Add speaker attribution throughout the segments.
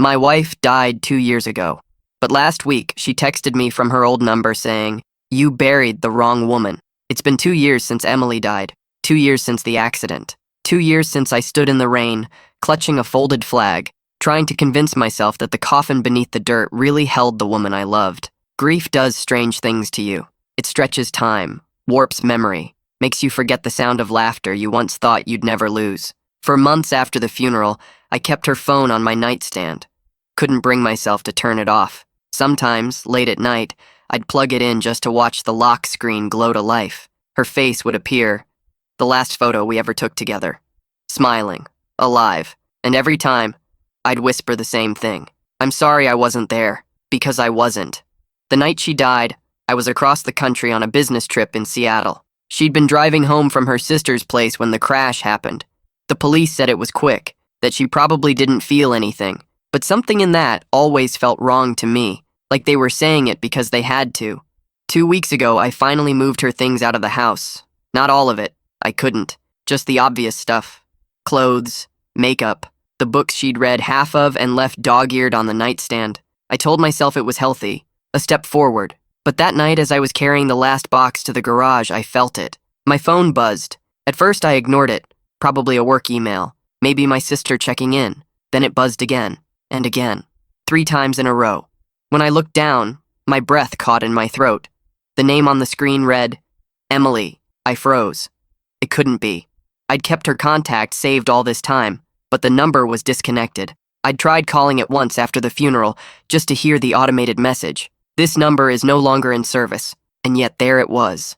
Speaker 1: My wife died 2 years ago, but last week she texted me from her old number saying, "You buried the wrong woman." It's been 2 years since Emily died, 2 years since the accident, 2 years since I stood in the rain, clutching a folded flag, trying to convince myself that the coffin beneath the dirt really held the woman I loved. Grief does strange things to you. It stretches time, warps memory, makes you forget the sound of laughter you once thought you'd never lose. For months after the funeral, I kept her phone on my nightstand. Couldn't bring myself to turn it off. Sometimes, late at night, I'd plug it in just to watch the lock screen glow to life. Her face would appear, the last photo we ever took together. Smiling, alive, and every time, I'd whisper the same thing. "I'm sorry I wasn't there," because I wasn't. The night she died, I was across the country on a business trip in Seattle. She'd been driving home from her sister's place when the crash happened. The police said it was quick, that she probably didn't feel anything, but something in that always felt wrong to me, like they were saying it because they had to. 2 weeks ago, I finally moved her things out of the house. Not all of it. I couldn't. Just the obvious stuff. Clothes, makeup, the books she'd read half of and left dog-eared on the nightstand. I told myself it was healthy, a step forward. But that night, as I was carrying the last box to the garage, I felt it. My phone buzzed. At first, I ignored it. Probably a work email. Maybe my sister checking in. Then it buzzed again, and again. 3 times in a row. When I looked down, my breath caught in my throat. The name on the screen read, Emily. I froze. It couldn't be. I'd kept her contact saved all this time, but the number was disconnected. I'd tried calling it once after the funeral, just to hear the automated message. "This number is no longer in service," and yet there it was.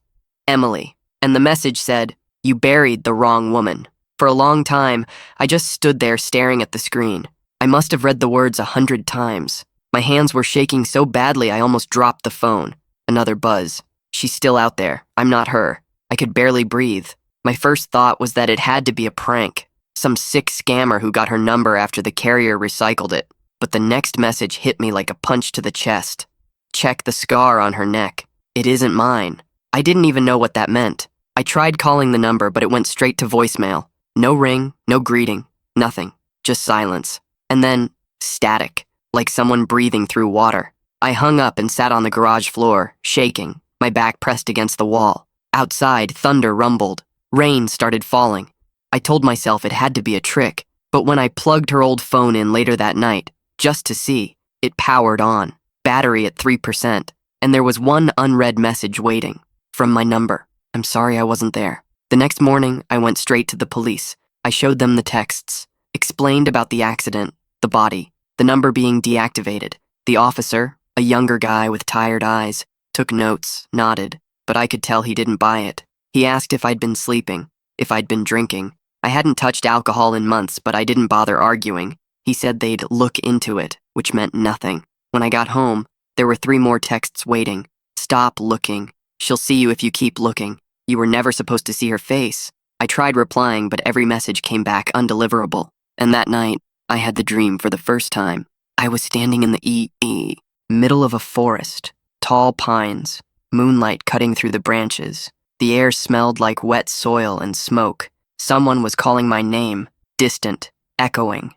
Speaker 1: Emily. And the message said, "You buried the wrong woman." For a long time, I just stood there staring at the screen. I must have read the words 100 times. My hands were shaking so badly I almost dropped the phone. Another buzz. She's still out there. I'm not her. I could barely breathe. My first thought was that it had to be a prank. Some sick scammer who got her number after the carrier recycled it. But the next message hit me like a punch to the chest. "Check the scar on her neck. It isn't mine." I didn't even know what that meant. I tried calling the number, but it went straight to voicemail. No ring, no greeting, nothing. Just silence. And then, static, like someone breathing through water. I hung up and sat on the garage floor, shaking, my back pressed against the wall. Outside, thunder rumbled. Rain started falling. I told myself it had to be a trick, but when I plugged her old phone in later that night, just to see, it powered on, battery at 3%, and there was one unread message waiting. From my number. "I'm sorry I wasn't there." The next morning, I went straight to the police. I showed them the texts, explained about the accident, the body, the number being deactivated. The officer, a younger guy with tired eyes, took notes, nodded, but I could tell he didn't buy it. He asked if I'd been sleeping, if I'd been drinking. I hadn't touched alcohol in months, but I didn't bother arguing. He said they'd look into it, which meant nothing. When I got home, there were 3 more texts waiting. "Stop looking. She'll see you if you keep looking. You were never supposed to see her face." I tried replying, but every message came back undeliverable. And that night, I had the dream for the first time. I was standing in the middle of a forest, tall pines, moonlight cutting through the branches. The air smelled like wet soil and smoke. Someone was calling my name, distant, echoing.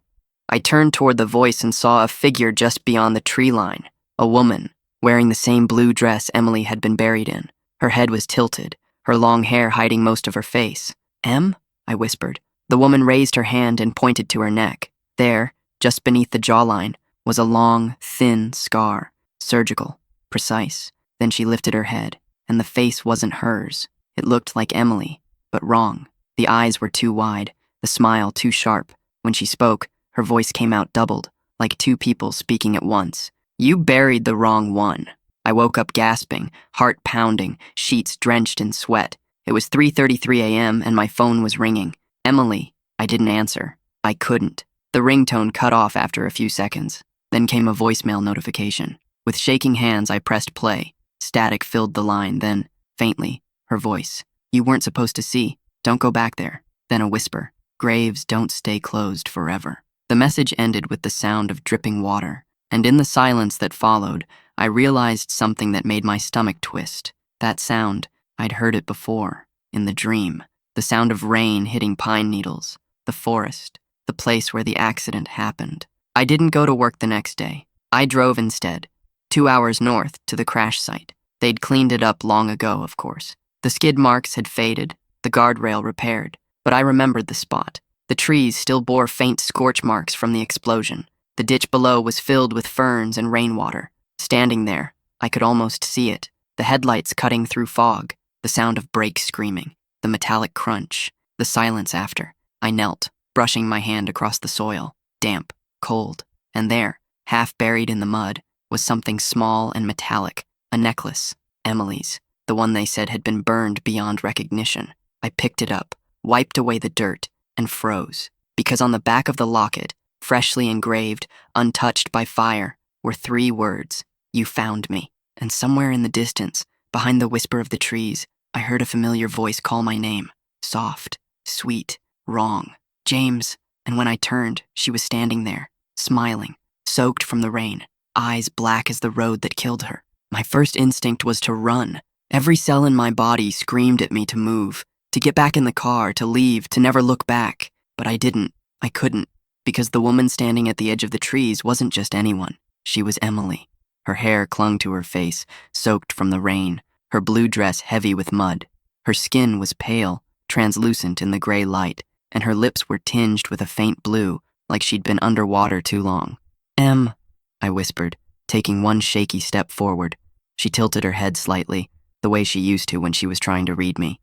Speaker 1: I turned toward the voice and saw a figure just beyond the tree line, a woman, wearing the same blue dress Emily had been buried in. Her head was tilted, her long hair hiding most of her face. "Em?" I whispered. The woman raised her hand and pointed to her neck. There, just beneath the jawline, was a long, thin scar, surgical, precise. Then she lifted her head, and the face wasn't hers. It looked like Emily, but wrong. The eyes were too wide, the smile too sharp. When she spoke, her voice came out doubled, like 2 people speaking at once. "You buried the wrong one." I woke up gasping, heart pounding, sheets drenched in sweat. It was 3:33 a.m. and my phone was ringing. "Emily." I didn't answer. I couldn't. The ringtone cut off after a few seconds. Then came a voicemail notification. With shaking hands, I pressed play. Static filled the line, then, faintly, her voice. "You weren't supposed to see. Don't go back there." Then a whisper. "Graves don't stay closed forever." The message ended with the sound of dripping water, and in the silence that followed, I realized something that made my stomach twist. That sound, I'd heard it before, in the dream. The sound of rain hitting pine needles, the forest, the place where the accident happened. I didn't go to work the next day. I drove instead, 2 hours north to the crash site. They'd cleaned it up long ago, of course. The skid marks had faded, the guardrail repaired, but I remembered the spot. The trees still bore faint scorch marks from the explosion. The ditch below was filled with ferns and rainwater. Standing there, I could almost see it. The headlights cutting through fog, the sound of brakes screaming, the metallic crunch, the silence after. I knelt, brushing my hand across the soil, damp, cold, and there, half buried in the mud, was something small and metallic, a necklace, Emily's, the one they said had been burned beyond recognition. I picked it up, wiped away the dirt, and froze, because on the back of the locket, freshly engraved, untouched by fire, were 3 words, "You found me." And somewhere in the distance, behind the whisper of the trees, I heard a familiar voice call my name, soft, sweet, wrong, James. And when I turned, she was standing there, smiling, soaked from the rain, eyes black as the road that killed her. My first instinct was to run. Every cell in my body screamed at me to move, to get back in the car, to leave, to never look back. But I didn't. I couldn't, because the woman standing at the edge of the trees wasn't just anyone. She was Emily. Her hair clung to her face, soaked from the rain, her blue dress heavy with mud. Her skin was pale, translucent in the gray light, and her lips were tinged with a faint blue, like she'd been underwater too long. "Em," I whispered, taking one shaky step forward. She tilted her head slightly, the way she used to when she was trying to read me.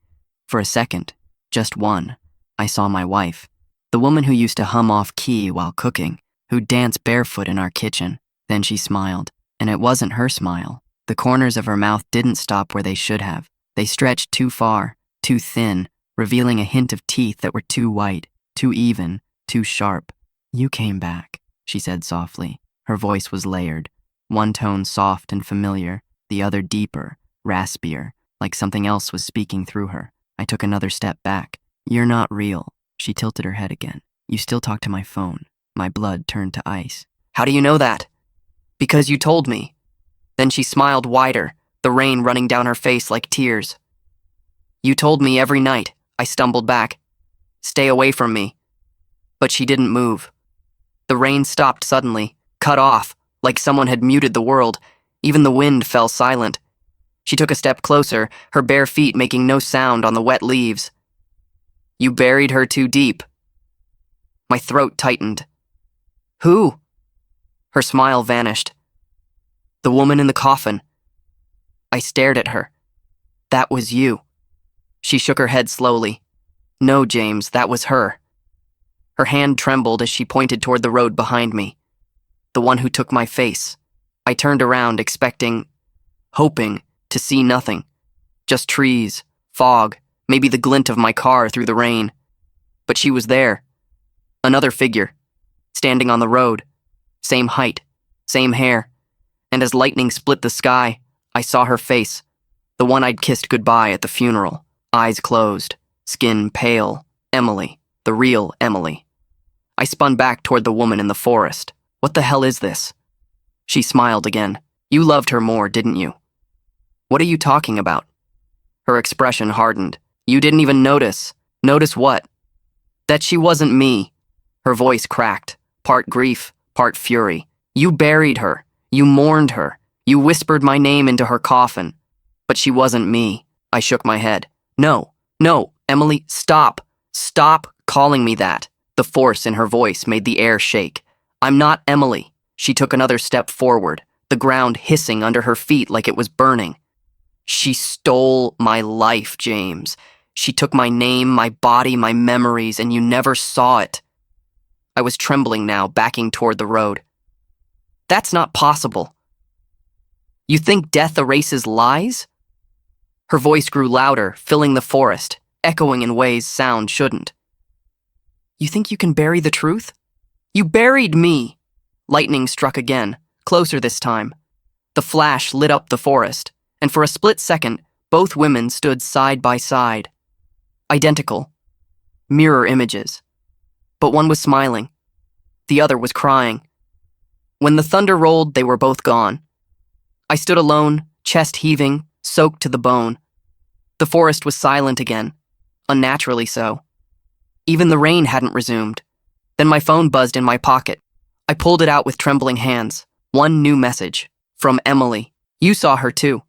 Speaker 1: For a second, just one, I saw my wife, the woman who used to hum off key while cooking, who'd dance barefoot in our kitchen. Then she smiled, and it wasn't her smile. The corners of her mouth didn't stop where they should have. They stretched too far, too thin, revealing a hint of teeth that were too white, too even, too sharp. "You came back," she said softly. Her voice was layered, one tone soft and familiar, the other deeper, raspier, like something else was speaking through her. I took another step back. "You're not real." She tilted her head again. "You still talk to my phone." My blood turned to ice. "How do you know that?" "Because you told me." Then she smiled wider, the rain running down her face like tears. "You told me every night." I stumbled back. "Stay away from me." But she didn't move. The rain stopped suddenly, cut off, like someone had muted the world. Even the wind fell silent. She took a step closer, her bare feet making no sound on the wet leaves. "You buried her too deep." My throat tightened. "Who?" Her smile vanished. "The woman in the coffin." I stared at her. "That was you." She shook her head slowly. "No, James, that was her." Her hand trembled as she pointed toward the road behind me. "The one who took my face." I turned around, hoping, to see nothing. Just trees, fog, maybe the glint of my car through the rain. But she was there. Another figure, standing on the road. Same height, same hair. And as lightning split the sky, I saw her face. The one I'd kissed goodbye at the funeral. Eyes closed, skin pale. Emily, the real Emily. I spun back toward the woman in the forest. "What the hell is this?" She smiled again. "You loved her more, didn't you?" "What are you talking about?" Her expression hardened. "You didn't even notice." "Notice what?" "That she wasn't me." Her voice cracked, part grief, part fury. "You buried her. You mourned her. You whispered my name into her coffin. But she wasn't me." I shook my head. No, Emily, stop. Stop calling me that." The force in her voice made the air shake. "I'm not Emily." She took another step forward, the ground hissing under her feet like it was burning. "She stole my life, James. She took my name, my body, my memories, and you never saw it." I was trembling now, backing toward the road. "That's not possible." "You think death erases lies?" Her voice grew louder, filling the forest, echoing in ways sound shouldn't. "You think you can bury the truth? You buried me!" Lightning struck again, closer this time. The flash lit up the forest, and for a split second, both women stood side by side. Identical. Mirror images. But one was smiling. The other was crying. When the thunder rolled, they were both gone. I stood alone, chest heaving, soaked to the bone. The forest was silent again, unnaturally so. Even the rain hadn't resumed. Then my phone buzzed in my pocket. I pulled it out with trembling hands. One new message. From Emily. You saw her too.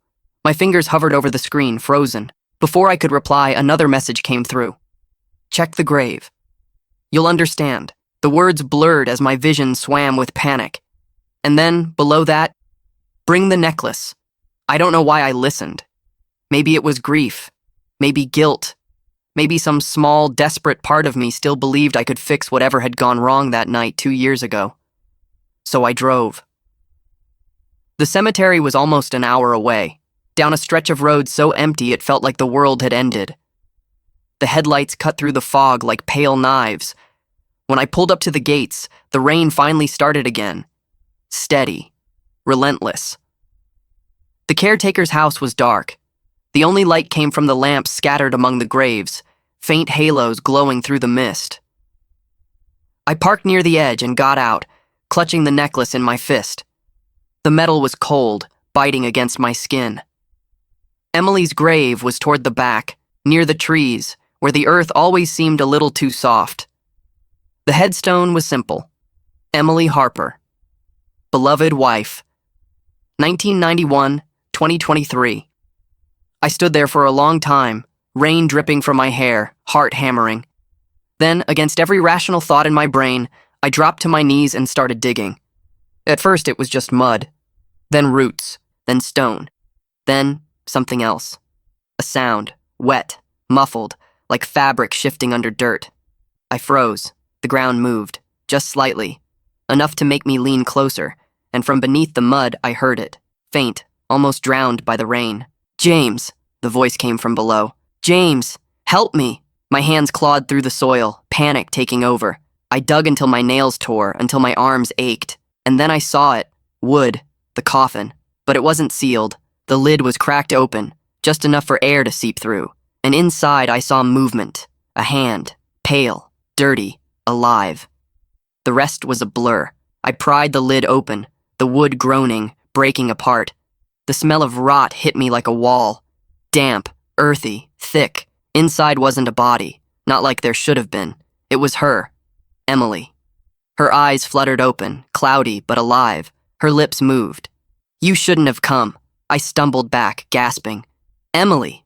Speaker 1: My fingers hovered over the screen, frozen. Before I could reply, another message came through. Check the grave. You'll understand. The words blurred as my vision swam with panic. And then, below that, bring the necklace. I don't know why I listened. Maybe it was grief. Maybe guilt. Maybe some small, desperate part of me still believed I could fix whatever had gone wrong that night 2 years ago. So I drove. The cemetery was almost an hour away, down a stretch of road so empty it felt like the world had ended. The headlights cut through the fog like pale knives. When I pulled up to the gates, the rain finally started again. Steady. Relentless. The caretaker's house was dark. The only light came from the lamps scattered among the graves, faint halos glowing through the mist. I parked near the edge and got out, clutching the necklace in my fist. The metal was cold, biting against my skin. Emily's grave was toward the back, near the trees, where the earth always seemed a little too soft. The headstone was simple. Emily Harper. Beloved wife. 1991-2023. I stood there for a long time, rain dripping from my hair, heart hammering. Then, against every rational thought in my brain, I dropped to my knees and started digging. At first it was just mud, then roots, then stone, then something else. A sound, wet, muffled, like fabric shifting under dirt. I froze. The ground moved, just slightly, enough to make me lean closer, and from beneath the mud I heard it, faint, almost drowned by the rain. James, the voice came from below. James, help me. My hands clawed through the soil, panic taking over. I dug until my nails tore, until my arms ached. And then I saw it. Wood, the coffin. But it wasn't sealed. The lid was cracked open, just enough for air to seep through. And inside I saw movement. A hand, pale, dirty, alive. The rest was a blur. I pried the lid open, the wood groaning, breaking apart. The smell of rot hit me like a wall. Damp, earthy, thick. Inside wasn't a body, not like there should have been. It was her, Emily. Her eyes fluttered open, cloudy but alive. Her lips moved. You shouldn't have come. I stumbled back, gasping. Emily.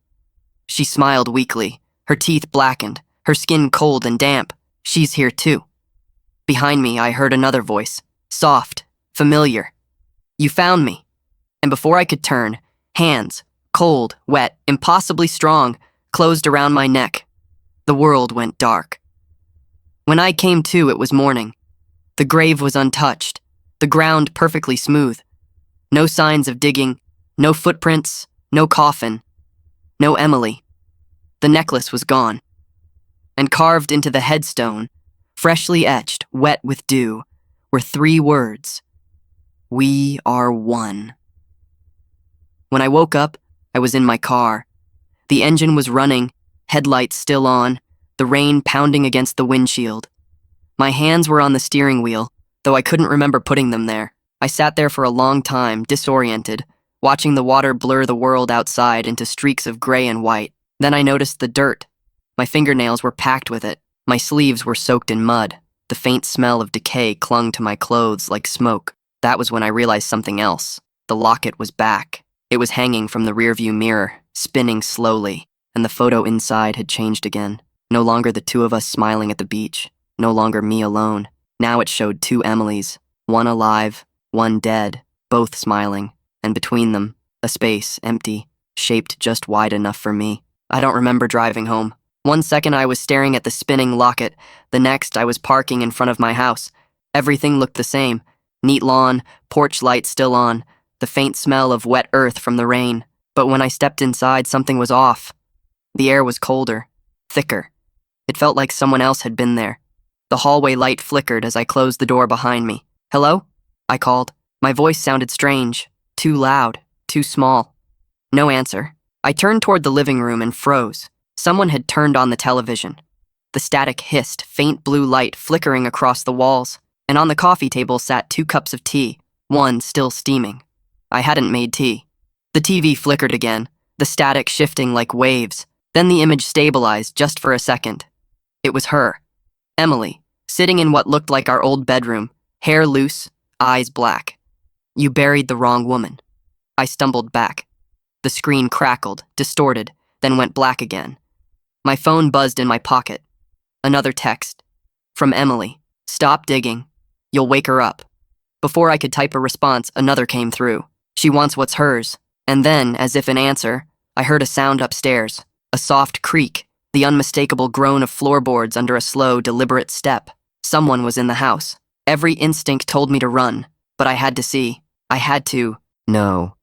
Speaker 1: She smiled weakly, her teeth blackened, her skin cold and damp. She's here too. Behind me, I heard another voice, soft, familiar. You found me. And before I could turn, hands, cold, wet, impossibly strong, closed around my neck. The world went dark. When I came to, it was morning. The grave was untouched, the ground perfectly smooth. No signs of digging, no footprints, no coffin, no Emily. The necklace was gone. And carved into the headstone, freshly etched, wet with dew, were 3 words. We are one. When I woke up, I was in my car. The engine was running, headlights still on, the rain pounding against the windshield. My hands were on the steering wheel, though I couldn't remember putting them there. I sat there for a long time, disoriented, watching the water blur the world outside into streaks of gray and white. Then I noticed the dirt. My fingernails were packed with it. My sleeves were soaked in mud. The faint smell of decay clung to my clothes like smoke. That was when I realized something else. The locket was back. It was hanging from the rearview mirror, spinning slowly, and the photo inside had changed again. No longer the 2 of us smiling at the beach. No longer me alone. Now it showed 2 Emilys, one alive, one dead, both smiling, and between them, a space, empty, shaped just wide enough for me. I don't remember driving home. One second I was staring at the spinning locket, the next I was parking in front of my house. Everything looked the same. Neat lawn, porch light still on, the faint smell of wet earth from the rain. But when I stepped inside, something was off. The air was colder, thicker. It felt like someone else had been there. The hallway light flickered as I closed the door behind me. Hello? I called. My voice sounded strange, too loud, too small. No answer. I turned toward the living room and froze. Someone had turned on the television. The static hissed, faint blue light flickering across the walls, and on the coffee table sat 2 cups of tea, one still steaming. I hadn't made tea. The TV flickered again, the static shifting like waves. Then the image stabilized just for a second. It was her, Emily, sitting in what looked like our old bedroom, hair loose, eyes black. You buried the wrong woman. I stumbled back. The screen crackled, distorted, then went black again. My phone buzzed in my pocket. Another text. From Emily. Stop digging. You'll wake her up. Before I could type a response, another came through. She wants what's hers. And then, as if in answer, I heard a sound upstairs. A soft creak, the unmistakable groan of floorboards under a slow, deliberate step. Someone was in the house. Every instinct told me to run, but I had to see. I had to. No.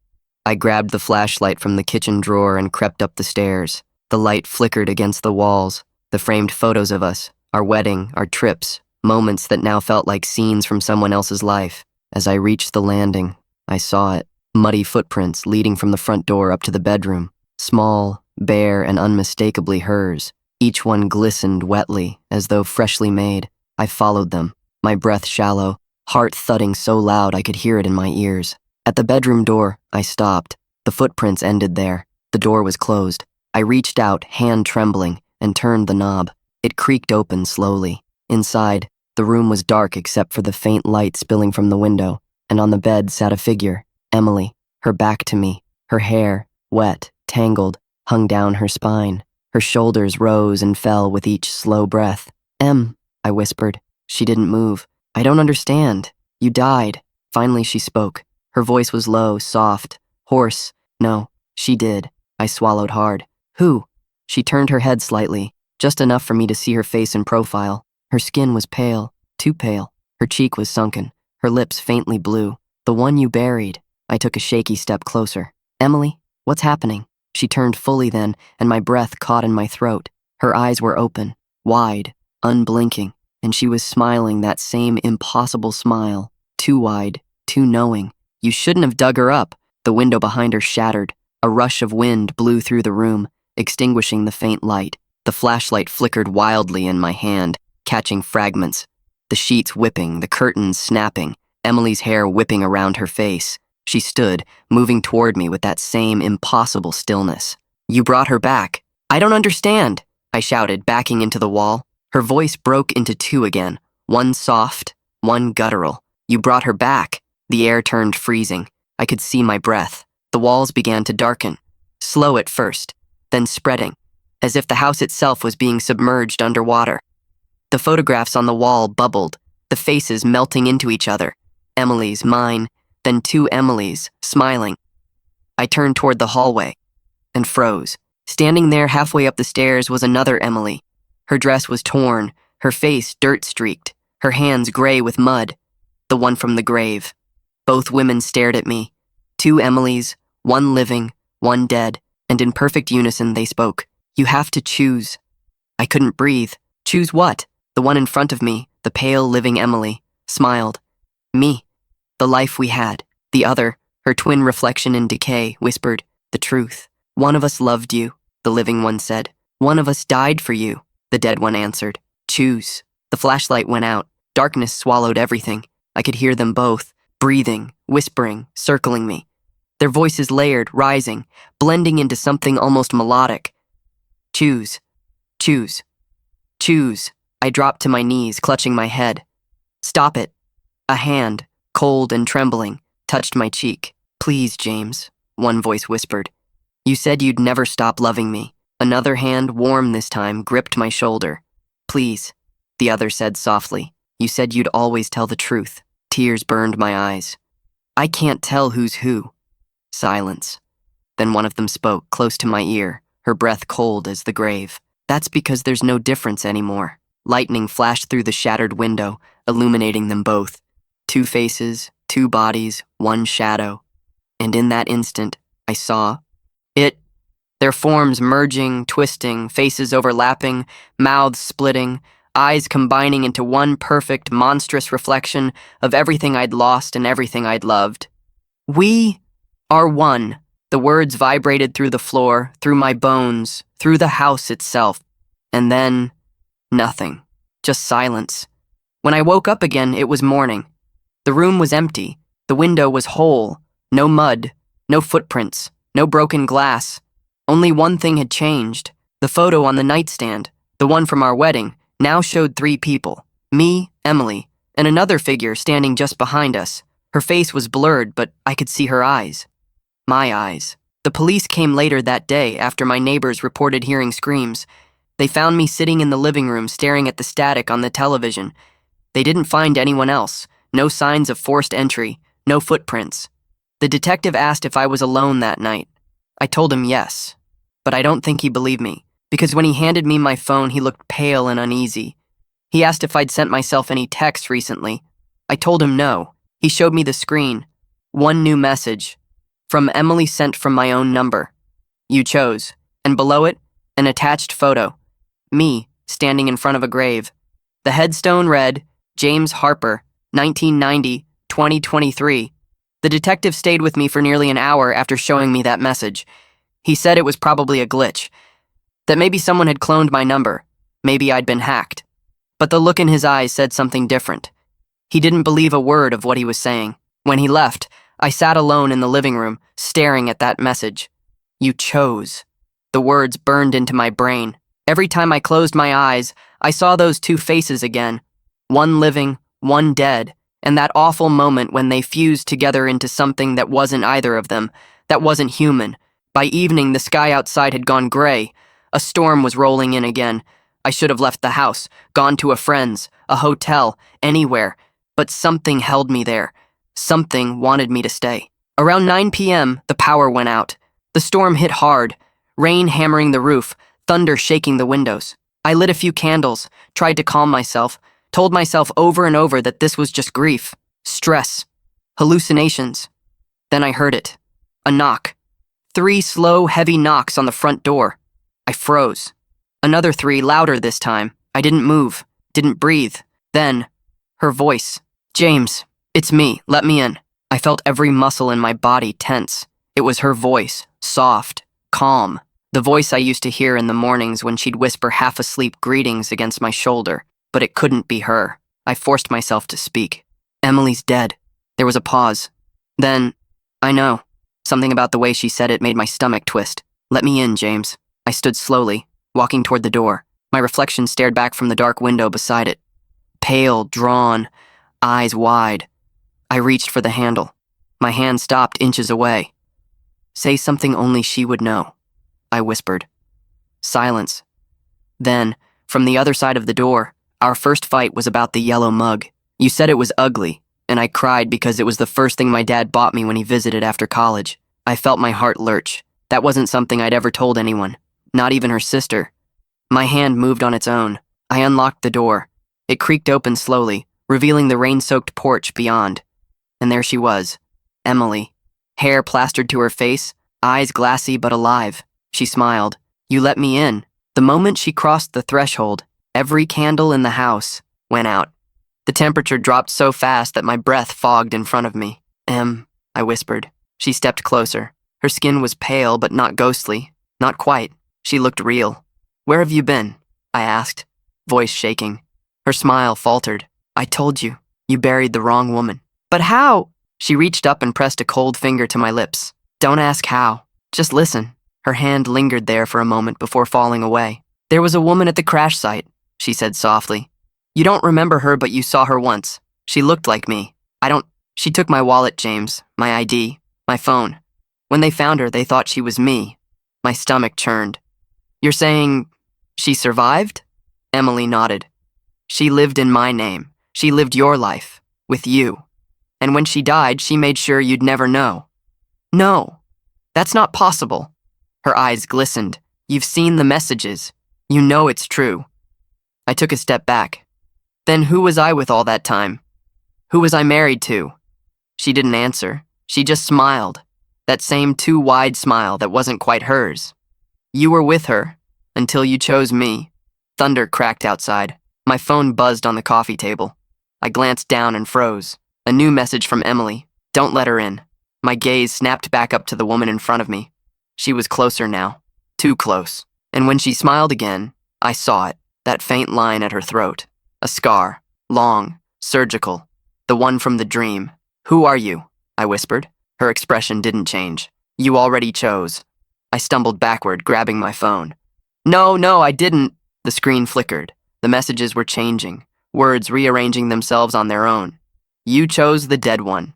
Speaker 1: I grabbed the flashlight from the kitchen drawer and crept up the stairs. The light flickered against the walls, the framed photos of us, our wedding, our trips, moments that now felt like scenes from someone else's life. As I reached the landing, I saw it. Muddy footprints leading from the front door up to the bedroom. Small, bare, and unmistakably hers. Each one glistened wetly, as though freshly made. I followed them, my breath shallow, heart thudding so loud I could hear it in my ears. At the bedroom door, I stopped. The footprints ended there. The door was closed. I reached out, hand trembling, and turned the knob. It creaked open slowly. Inside, the room was dark except for the faint light spilling from the window, and on the bed sat a figure, Emily, her back to me, her hair, wet, tangled, hung down her spine. Her shoulders rose and fell with each slow breath. Em, I whispered. She didn't move. I don't understand. You died. Finally she spoke. Her voice was low, soft, hoarse. No, she did. I swallowed hard. Who? She turned her head slightly, just enough for me to see her face in profile. Her skin was pale, too pale. Her cheek was sunken, her lips faintly blue. The one you buried. I took a shaky step closer. Emily, what's happening? She turned fully then, and my breath caught in my throat. Her eyes were open, wide, unblinking, and she was smiling that same impossible smile. Too wide, too knowing. You shouldn't have dug her up. The window behind her shattered. A rush of wind blew through the room, extinguishing the faint light. The flashlight flickered wildly in my hand, catching fragments. The sheets whipping, the curtains snapping, Emily's hair whipping around her face. She stood, moving toward me with that same impossible stillness. You brought her back. I don't understand, I shouted, backing into the wall. Her voice broke into two again, one soft, one guttural. You brought her back. The air turned freezing. I could see my breath. The walls began to darken, slow at first, then spreading, as if the house itself was being submerged underwater. The photographs on the wall bubbled, the faces melting into each other. Emily's, mine, then two Emily's, smiling. I turned toward the hallway and froze. Standing there halfway up the stairs was another Emily. Her dress was torn, her face dirt-streaked, her hands gray with mud. The one from the grave. Both women stared at me. Two Emilys, one living, one dead, and in perfect unison they spoke. You have to choose. I couldn't breathe. Choose what? The one in front of me, the pale, living Emily, smiled. Me. The life we had. The other, her twin reflection in decay, whispered, the truth. One of us loved you, the living one said. One of us died for you, the dead one answered. Choose. The flashlight went out. Darkness swallowed everything. I could hear them both, breathing, whispering, circling me. Their voices layered, rising, blending into something almost melodic. Choose. Choose. Choose. I dropped to my knees, clutching my head. Stop it. A hand, cold and trembling, touched my cheek. Please, James, one voice whispered. You said you'd never stop loving me. Another hand, warm this time, gripped my shoulder. Please, the other said softly. You said you'd always tell the truth. Tears burned my eyes. I can't tell who's who. Silence. Then one of them spoke, close to my ear, her breath cold as the grave. That's because there's no difference anymore. Lightning flashed through the shattered window, illuminating them both. Two faces, two bodies, one shadow. And in that instant, I saw it. Their forms merging, twisting, faces overlapping, mouths splitting, eyes combining into one perfect, monstrous reflection of everything I'd lost and everything I'd loved. We are one. The words vibrated through the floor, through my bones, through the house itself. And then, nothing. Just silence. When I woke up again, it was morning. The room was empty. The window was whole. No mud, no footprints, no broken glass. Only one thing had changed. The photo on the nightstand, the one from our wedding, now showed three people. Me, Emily, and another figure standing just behind us. Her face was blurred, but I could see her eyes. My eyes. The police came later that day after my neighbors reported hearing screams. They found me sitting in the living room staring at the static on the television. They didn't find anyone else. No signs of forced entry. No footprints. The detective asked if I was alone that night. I told him yes, but I don't think he believed me, because when he handed me my phone, he looked pale and uneasy. He asked if I'd sent myself any texts recently. I told him no. He showed me the screen. One new message. From Emily, sent from my own number. You chose. And below it, an attached photo. Me, standing in front of a grave. The headstone read, James Harper, 1990-2023. The detective stayed with me for nearly an hour after showing me that message. He said it was probably a glitch, that maybe someone had cloned my number, maybe I'd been hacked. But the look in his eyes said something different. He didn't believe a word of what he was saying. When he left, I sat alone in the living room, staring at that message. You chose. The words burned into my brain. Every time I closed my eyes, I saw those two faces again. One living, one dead. And that awful moment when they fused together into something that wasn't either of them, that wasn't human. By evening, the sky outside had gone gray. A storm was rolling in again. I should have left the house, gone to a friend's, a hotel, anywhere. But something held me there. Something wanted me to stay. Around 9 p.m., the power went out. The storm hit hard, rain hammering the roof, thunder shaking the windows. I lit a few candles, tried to calm myself, told myself over and over that this was just grief, stress, hallucinations. Then I heard it. A knock. 3 slow, heavy knocks on the front door. I froze. Another 3, louder this time. I didn't move, didn't breathe. Then, her voice. James, it's me, let me in. I felt every muscle in my body tense. It was her voice, soft, calm. The voice I used to hear in the mornings when she'd whisper half-asleep greetings against my shoulder. But it couldn't be her. I forced myself to speak. Emily's dead. There was a pause. Then, I know. Something about the way she said it made my stomach twist. Let me in, James. I stood slowly, walking toward the door. My reflection stared back from the dark window beside it. Pale, drawn, eyes wide. I reached for the handle. My hand stopped inches away. Say something only she would know, I whispered. Silence. Then, from the other side of the door, our first fight was about the yellow mug. You said it was ugly, and I cried because it was the first thing my dad bought me when he visited after college. I felt my heart lurch. That wasn't something I'd ever told anyone, not even her sister. My hand moved on its own. I unlocked the door. It creaked open slowly, revealing the rain-soaked porch beyond. And there she was, Emily. Hair plastered to her face, eyes glassy but alive. She smiled. You let me in. The moment she crossed the threshold, every candle in the house went out. The temperature dropped so fast that my breath fogged in front of me. I whispered. She stepped closer. Her skin was pale but not ghostly. Not quite. She looked real. Where have you been? I asked, voice shaking. Her smile faltered. I told you. You buried the wrong woman. But how? She reached up and pressed a cold finger to my lips. Don't ask how. Just listen. Her hand lingered there for a moment before falling away. There was a woman at the crash site, she said softly. You don't remember her, but you saw her once. She looked like me. She took my wallet, James, my ID, my phone. When they found her, they thought she was me. My stomach churned. You're saying she survived? Emily nodded. She lived in my name. She lived your life, with you. And when she died, she made sure you'd never know. No, that's not possible. Her eyes glistened. You've seen the messages. You know it's true. I took a step back. Then who was I with all that time? Who was I married to? She didn't answer. She just smiled. That same too wide smile that wasn't quite hers. You were with her until you chose me. Thunder cracked outside. My phone buzzed on the coffee table. I glanced down and froze. A new message from Emily. Don't let her in. My gaze snapped back up to the woman in front of me. She was closer now. Too close. And when she smiled again, I saw it. That faint line at her throat. A scar. Long. Surgical. The one from the dream. Who are you? I whispered. Her expression didn't change. You already chose. I stumbled backward, grabbing my phone. No, I didn't. The screen flickered. The messages were changing. words rearranging themselves on their own. You chose the dead one.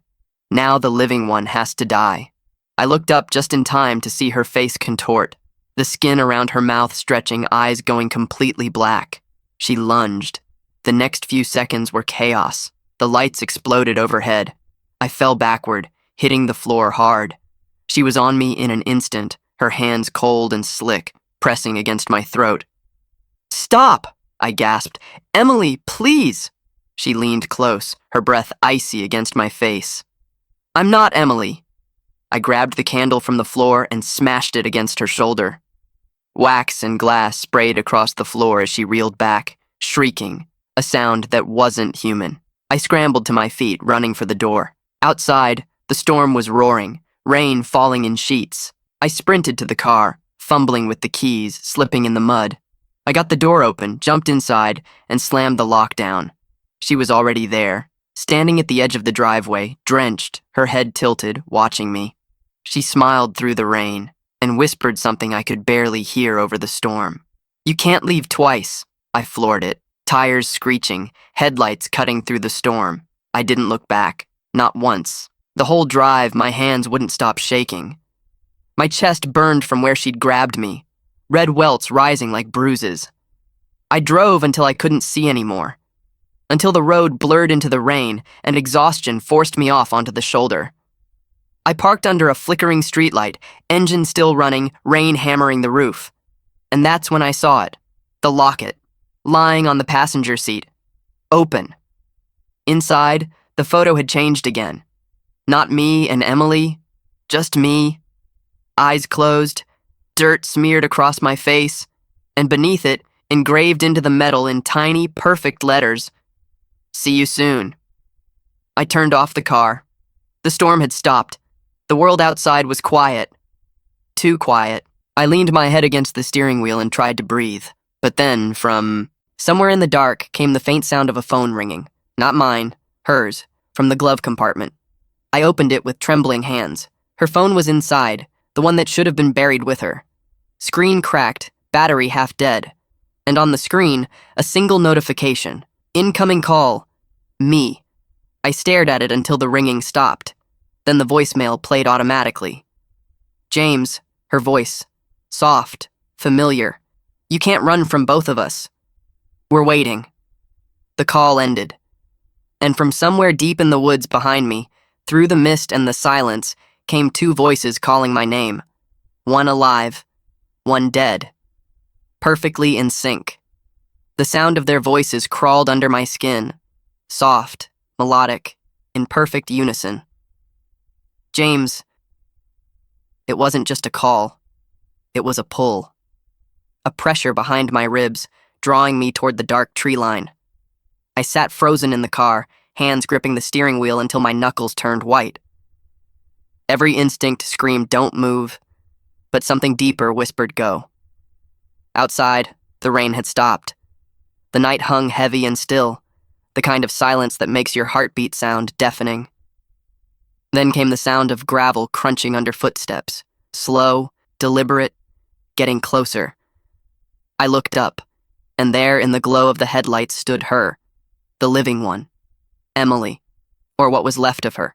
Speaker 1: Now the living one has to die. I looked up just in time to see her face contort, the skin around her mouth stretching, eyes going completely black. She lunged. The next few seconds were chaos. The lights exploded overhead. I fell backward, hitting the floor hard. She was on me in an instant, her hands cold and slick, pressing against my throat. "Stop!" I gasped. "Emily, please!" She leaned close, her breath icy against my face. "I'm not Emily." I grabbed the candle from the floor and smashed it against her shoulder. Wax and glass sprayed across the floor as she reeled back, shrieking, a sound that wasn't human. I scrambled to my feet, running for the door. Outside, the storm was roaring, rain falling in sheets. I sprinted to the car, fumbling with the keys, slipping in the mud. I got the door open, jumped inside, and slammed the lock down. She was already there, standing at the edge of the driveway, drenched, her head tilted, watching me. She smiled through the rain and whispered something I could barely hear over the storm. "You can't leave twice," I floored it, tires screeching, headlights cutting through the storm. I didn't look back, not once. The whole drive, my hands wouldn't stop shaking. My chest burned from where she'd grabbed me, red welts rising like bruises. I drove until I couldn't see anymore, until the road blurred into the rain and exhaustion forced me off onto the shoulder. I parked under a flickering streetlight, engine still running, rain hammering the roof. And that's when I saw it, the locket, lying on the passenger seat, open. Inside, the photo had changed again. Not me and Emily, just me. Eyes closed, dirt smeared across my face, and beneath it, engraved into the metal in tiny, perfect letters, "See you soon." I turned off the car. The storm had stopped. The world outside was quiet. Too quiet. I leaned my head against the steering wheel and tried to breathe. But then, from somewhere in the dark, came the faint sound of a phone ringing. Not mine, hers, from the glove compartment. I opened it with trembling hands. Her phone was inside, the one that should have been buried with her. Screen cracked, battery half dead. And on the screen, a single notification. Incoming call. Me. I stared at it until the ringing stopped. Then the voicemail played automatically. "James," her voice. Soft, familiar. "You can't run from both of us. We're waiting." The call ended. And from somewhere deep in the woods behind me, through the mist and the silence, came two voices calling my name. One alive, one dead. Perfectly in sync. The sound of their voices crawled under my skin. Soft, melodic, in perfect unison. "James." It wasn't just a call. It was a pull. A pressure behind my ribs, drawing me toward the dark tree line. I sat frozen in the car, hands gripping the steering wheel until my knuckles turned white. Every instinct screamed, "Don't move," but something deeper whispered, "Go." Outside, the rain had stopped. The night hung heavy and still, the kind of silence that makes your heartbeat sound deafening. Then came the sound of gravel crunching under footsteps, slow, deliberate, getting closer. I looked up, and there in the glow of the headlights stood her, the living one, Emily, or what was left of her.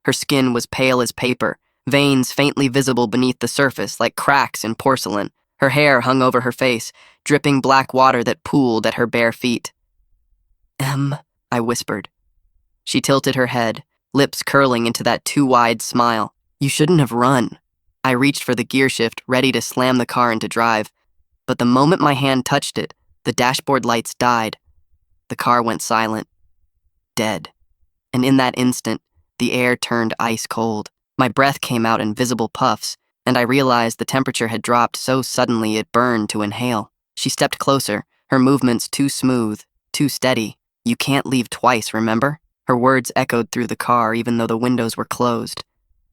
Speaker 1: Her skin was pale as paper, veins faintly visible beneath the surface like cracks in porcelain. Her hair hung over her face, dripping black water that pooled at her bare feet. I whispered. She tilted her head, lips curling into that too-wide smile. "You shouldn't have run." I reached for the gear shift, ready to slam the car into drive. But the moment my hand touched it, the dashboard lights died. The car went silent. Dead. And in that instant, the air turned ice cold. My breath came out in visible puffs, and I realized the temperature had dropped so suddenly it burned to inhale. She stepped closer, her movements too smooth, too steady. "You can't leave twice, remember?" Her words echoed through the car even though the windows were closed.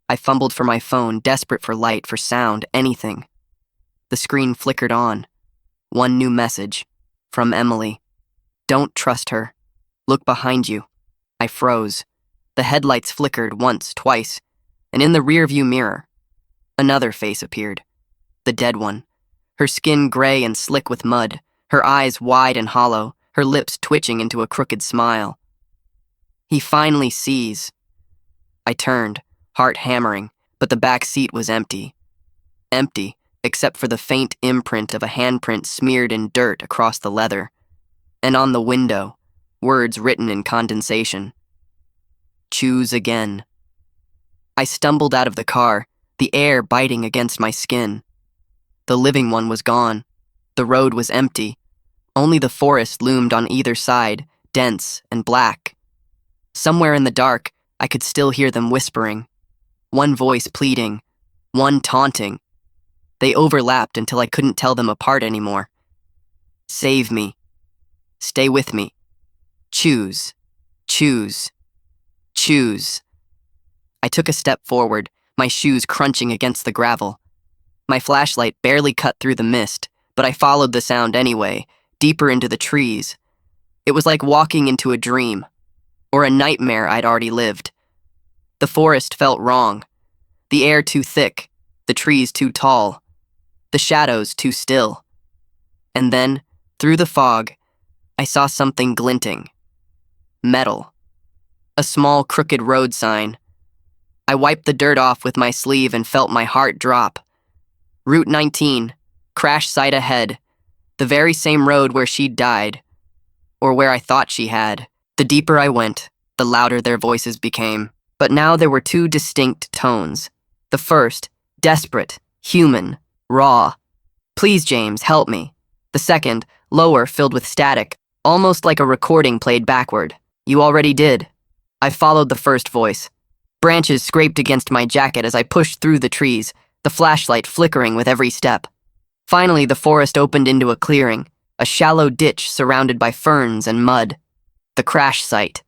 Speaker 1: I fumbled for my phone, desperate for light, for sound, anything. The screen flickered on. One new message. From Emily. "Don't trust her. Look behind you." I froze. The headlights flickered once, twice, and in the rearview mirror, another face appeared. The dead one. Her skin gray and slick with mud, her eyes wide and hollow, her lips twitching into a crooked smile. He finally sees. I turned, heart hammering, but the back seat was empty. Empty, except for the faint imprint of a handprint smeared in dirt across the leather. And on the window, words written in condensation. Choose again. I stumbled out of the car, the air biting against my skin. The living one was gone. The road was empty. Only the forest loomed on either side, dense and black. Somewhere in the dark, I could still hear them whispering. One voice pleading, one taunting. They overlapped until I couldn't tell them apart anymore. Save me. Stay with me. Choose. Choose. Choose. I took a step forward, my shoes crunching against the gravel. My flashlight barely cut through the mist, but I followed the sound anyway, deeper into the trees. It was like walking into a dream, or a nightmare I'd already lived. The forest felt wrong. The air too thick, the trees too tall, the shadows too still. And then, through the fog, I saw something glinting. Metal. A small crooked road sign. I wiped the dirt off with my sleeve and felt my heart drop. Route 19, crash site ahead. The very same road where she'd died. Or where I thought she had. The deeper I went, the louder their voices became. But now there were two distinct tones. The first, desperate, human, raw. Please, James, help me. The second, lower, filled with static, almost like a recording played backward. You already did. I followed the first voice. Branches scraped against my jacket as I pushed through the trees, the flashlight flickering with every step. Finally, the forest opened into a clearing, a shallow ditch surrounded by ferns and mud. The crash site.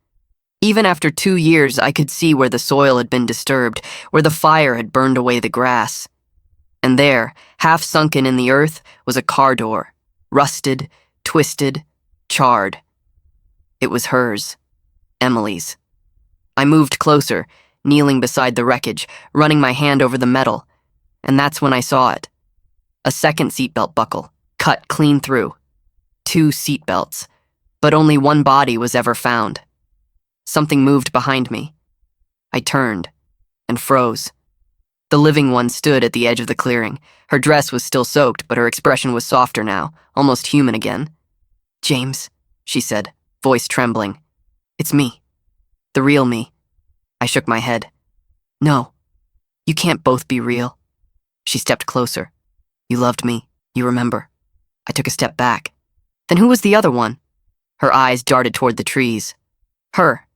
Speaker 1: Even after 2 years, I could see where the soil had been disturbed, where the fire had burned away the grass. And there, half sunken in the earth, was a car door, rusted, twisted, charred. It was hers, Emily's. I moved closer, kneeling beside the wreckage, running my hand over the metal, and that's when I saw it. A second seatbelt buckle, cut clean through. 2 seatbelts, but only one body was ever found. Something moved behind me. I turned and froze. The living one stood at the edge of the clearing. Her dress was still soaked, but her expression was softer now, almost human again. James, she said, voice trembling. It's me. The real me. I shook my head. No, you can't both be real. She stepped closer. You loved me, you remember. I took a step back. Then who was the other one? Her eyes darted toward the trees. Her,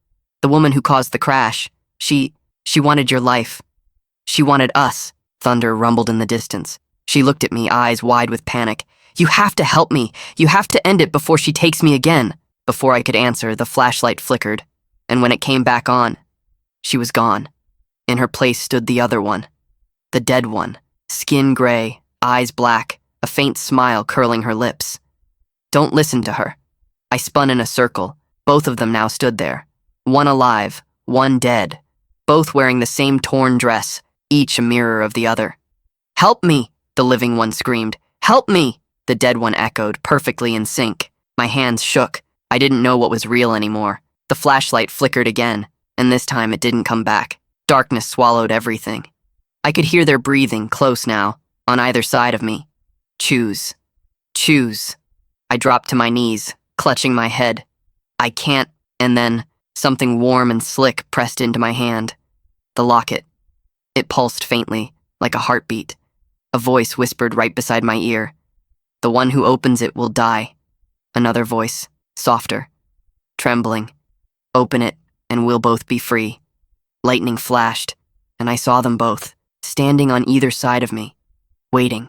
Speaker 1: the woman who caused the crash. She wanted your life. She wanted us. Thunder rumbled in the distance. She looked at me, eyes wide with panic. You have to help me. You have to end it before she takes me again. Before I could answer, the flashlight flickered, and when it came back on, she was gone. In her place stood the other one. The dead one. Skin gray, eyes black, a faint smile curling her lips. Don't listen to her. I spun in a circle. Both of them now stood there. One alive, one dead. Both wearing the same torn dress, each a mirror of the other. Help me, the living one screamed. Help me, the dead one echoed, perfectly in sync. My hands shook. I didn't know what was real anymore. The flashlight flickered again, and this time it didn't come back. Darkness swallowed everything. I could hear their breathing, close now, on either side of me. Choose. Choose. I dropped to my knees, clutching my head. I can't, and then something warm and slick pressed into my hand. The locket. It pulsed faintly, like a heartbeat. A voice whispered right beside my ear. The one who opens it will die. Another voice, softer, trembling. Open it, and we'll both be free. Lightning flashed, and I saw them both, standing on either side of me, waiting.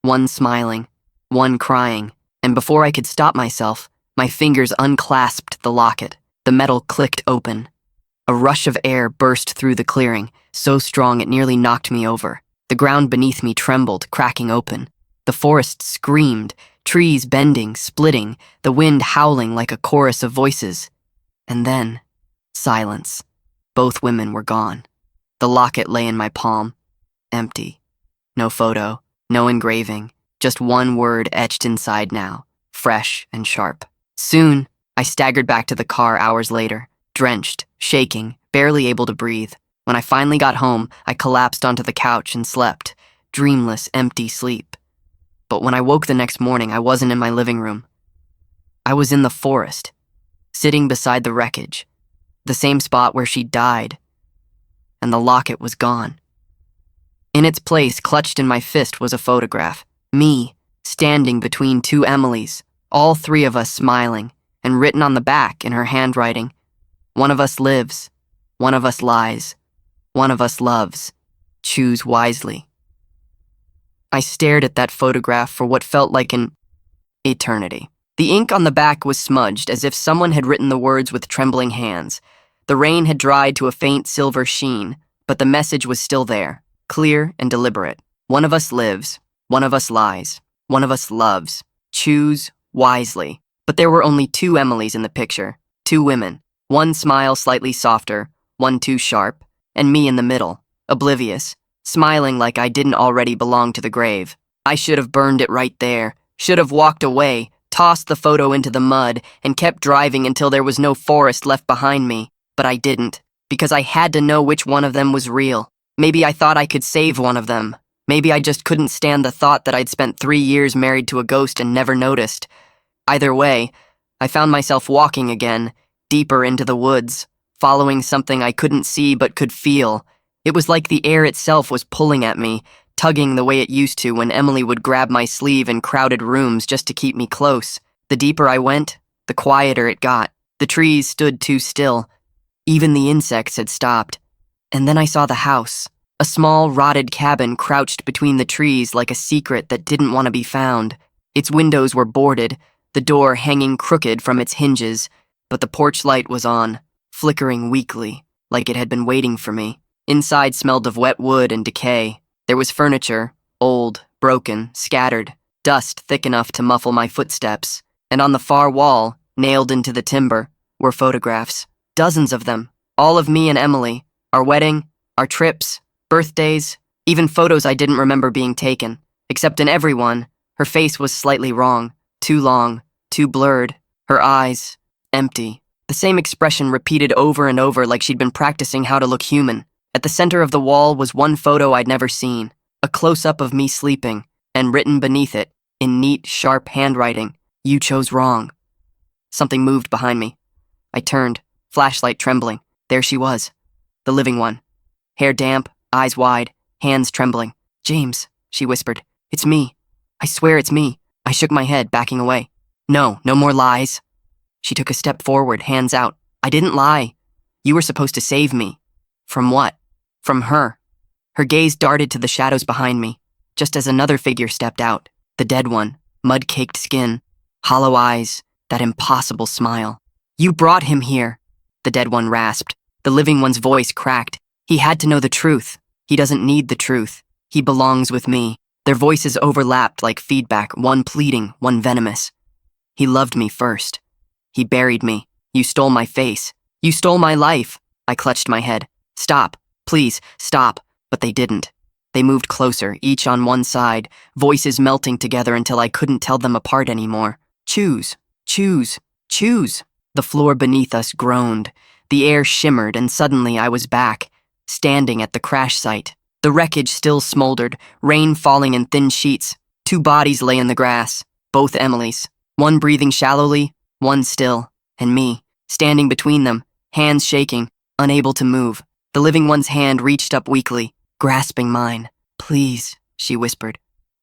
Speaker 1: One smiling, one crying, and before I could stop myself, my fingers unclasped the locket. The metal clicked open. A rush of air burst through the clearing, so strong it nearly knocked me over. The ground beneath me trembled, cracking open. The forest screamed, trees bending, splitting, the wind howling like a chorus of voices. And then, silence. Both women were gone. The locket lay in my palm, empty. No photo, no engraving, just one word etched inside now, fresh and sharp. Soon, I staggered back to the car hours later, drenched, shaking, barely able to breathe. When I finally got home, I collapsed onto the couch and slept, dreamless, empty sleep. But when I woke the next morning, I wasn't in my living room. I was in the forest, sitting beside the wreckage, the same spot where she died, and the locket was gone. In its place, clutched in my fist, was a photograph. Me, standing between two Emilys, all three of us smiling, and written on the back in her handwriting, "One of us lives, one of us lies, one of us loves. Choose wisely." I stared at that photograph for what felt like an eternity. The ink on the back was smudged, as if someone had written the words with trembling hands. The rain had dried to a faint silver sheen, but the message was still there, clear and deliberate. One of us lives, one of us lies, one of us loves. Choose wisely. But there were only two Emilys in the picture, two women, one smile slightly softer, one too sharp, and me in the middle, oblivious, smiling like I didn't already belong to the grave. I should have burned it right there, should have walked away, tossed the photo into the mud, and kept driving until there was no forest left behind me. But I didn't, because I had to know which one of them was real. Maybe I thought I could save one of them. Maybe I just couldn't stand the thought that I'd spent 3 years married to a ghost and never noticed. Either way, I found myself walking again, deeper into the woods, following something I couldn't see but could feel. It was like the air itself was pulling at me, tugging the way it used to when Emily would grab my sleeve in crowded rooms just to keep me close. The deeper I went, the quieter it got. The trees stood too still. Even the insects had stopped. And then I saw the house. A small, rotted cabin crouched between the trees like a secret that didn't want to be found. Its windows were boarded, the door hanging crooked from its hinges, but the porch light was on, flickering weakly, like it had been waiting for me. Inside smelled of wet wood and decay. There was furniture, old, broken, scattered, dust thick enough to muffle my footsteps, and on the far wall, nailed into the timber, were photographs. Dozens of them, all of me and Emily, our wedding, our trips, birthdays, even photos I didn't remember being taken. Except in every one, her face was slightly wrong, too long, too blurred, her eyes, empty. The same expression repeated over and over like she'd been practicing how to look human. At the center of the wall was one photo I'd never seen, a close-up of me sleeping, and written beneath it, in neat, sharp handwriting, "You chose wrong." Something moved behind me. I turned, flashlight trembling. There she was, the living one. Hair damp, eyes wide, hands trembling. "James," she whispered, "it's me. I swear it's me." I shook my head, backing away. No more lies." She took a step forward, hands out. "I didn't lie. You were supposed to save me." From what? From her. Her gaze darted to the shadows behind me, just as another figure stepped out. The dead one, mud-caked skin, hollow eyes, that impossible smile. "You brought him here," the dead one rasped. The living one's voice cracked. "He had to know the truth. He doesn't need the truth. He belongs with me." Their voices overlapped like feedback, one pleading, one venomous. "He loved me first. He buried me. You stole my face. You stole my life." I clutched my head. "Stop. Please, stop." But they didn't. They moved closer, each on one side, voices melting together until I couldn't tell them apart anymore. "Choose. Choose. Choose." The floor beneath us groaned. The air shimmered, and suddenly I was back, standing at the crash site. The wreckage still smoldered, rain falling in thin sheets. 2 bodies lay in the grass, both Emily's. One breathing shallowly, one still, and me, standing between them, hands shaking, unable to move. The living one's hand reached up weakly, grasping mine. "Please," she whispered,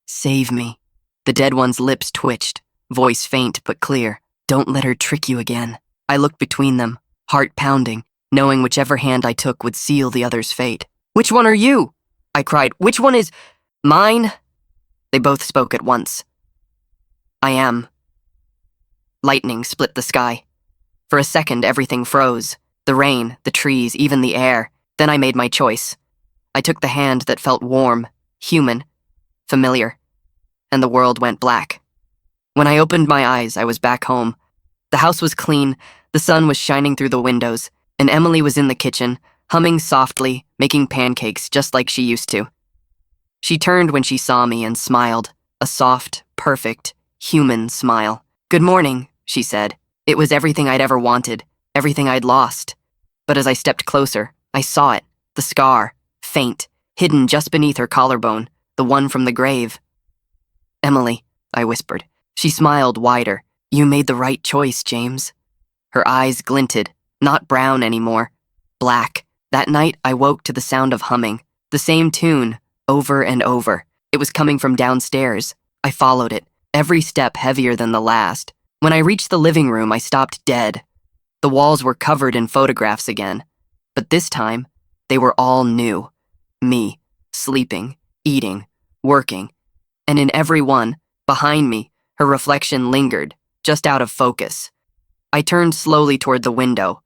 Speaker 1: "save me." The dead one's lips twitched, voice faint but clear. "Don't let her trick you again." I looked between them, heart pounding, knowing whichever hand I took would seal the other's fate. "Which one are you?" I cried. "Which one is mine?" They both spoke at once. "I am." Lightning split the sky. For a second, everything froze. The rain, the trees, even the air. Then I made my choice. I took the hand that felt warm, human, familiar, and the world went black. When I opened my eyes, I was back home. The house was clean, the sun was shining through the windows, and Emily was in the kitchen, humming softly, making pancakes just like she used to. She turned when she saw me and smiled, a soft, perfect, human smile. "Good morning," she said. It was everything I'd ever wanted, everything I'd lost. But as I stepped closer, I saw it, the scar, faint, hidden just beneath her collarbone, the one from the grave. "Emily," I whispered. She smiled wider. "You made the right choice, James." Her eyes glinted, not brown anymore, black. That night, I woke to the sound of humming, the same tune, over and over. It was coming from downstairs. I followed it, every step heavier than the last. When I reached the living room, I stopped dead. The walls were covered in photographs again, but this time, they were all new. Me, sleeping, eating, working, and in every one, behind me, her reflection lingered, just out of focus. I turned slowly toward the window.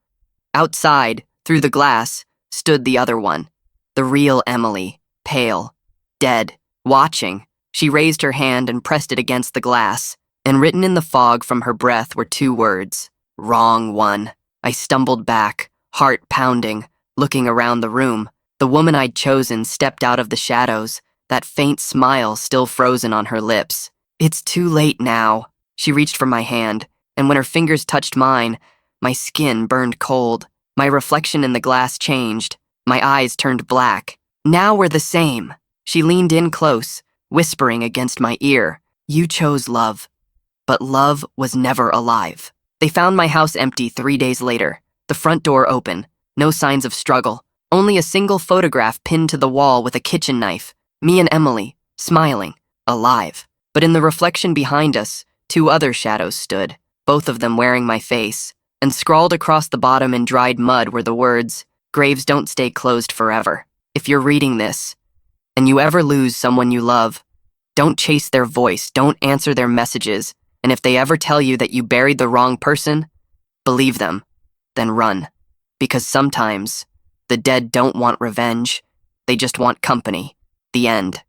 Speaker 1: Outside, through the glass, stood the other one, the real Emily, pale, dead, watching. She raised her hand and pressed it against the glass, and written in the fog from her breath were 2 words, "Wrong one." I stumbled back, heart pounding, looking around the room. The woman I'd chosen stepped out of the shadows, that faint smile still frozen on her lips. "It's too late now." She reached for my hand, and when her fingers touched mine, my skin burned cold. My reflection in the glass changed. My eyes turned black. "Now we're the same." She leaned in close, whispering against my ear, "You chose love." But love was never alive. They found my house empty 3 days later, the front door open, no signs of struggle, only a single photograph pinned to the wall with a kitchen knife, me and Emily, smiling, alive. But in the reflection behind us, 2 other shadows stood, both of them wearing my face, and scrawled across the bottom in dried mud were the words, "Graves don't stay closed forever." If you're reading this, and you ever lose someone you love, don't chase their voice, don't answer their messages, and if they ever tell you that you buried the wrong person, believe them, then run. Because sometimes, the dead don't want revenge, they just want company. The end.